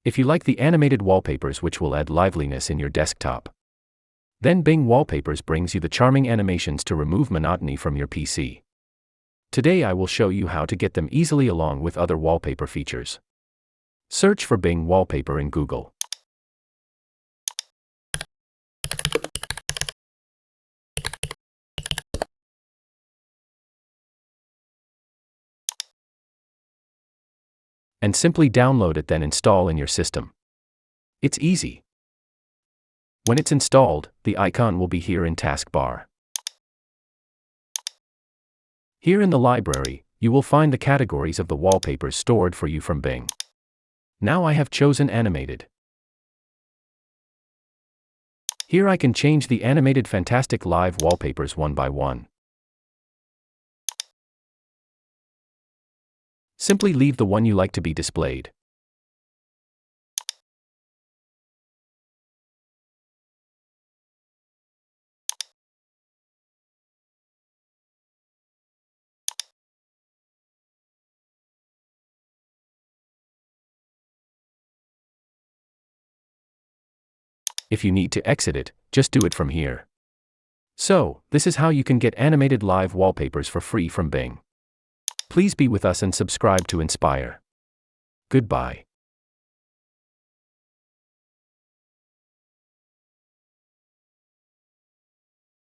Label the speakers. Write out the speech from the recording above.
Speaker 1: if you like the animated wallpapers which will add liveliness in your desktop. Then Bing Wallpapers brings you the charming animations to remove monotony from your PC. Today I will show you how to get them easily along with other wallpaper features. Search for Bing Wallpaper in Google. And simply download it, then install in your system. It's easy. When it's installed, the icon will be here in taskbar. Here in the library, you will find the categories of the wallpapers stored for you from Bing. Now I have chosen animated. Here I can change the animated fantastic live wallpapers one by one. Simply leave the one you like to be displayed. If you need to exit it, just do it from here. So, this is how you can get animated live wallpapers for free from Bing. Please be with us and subscribe to Inspire. Goodbye.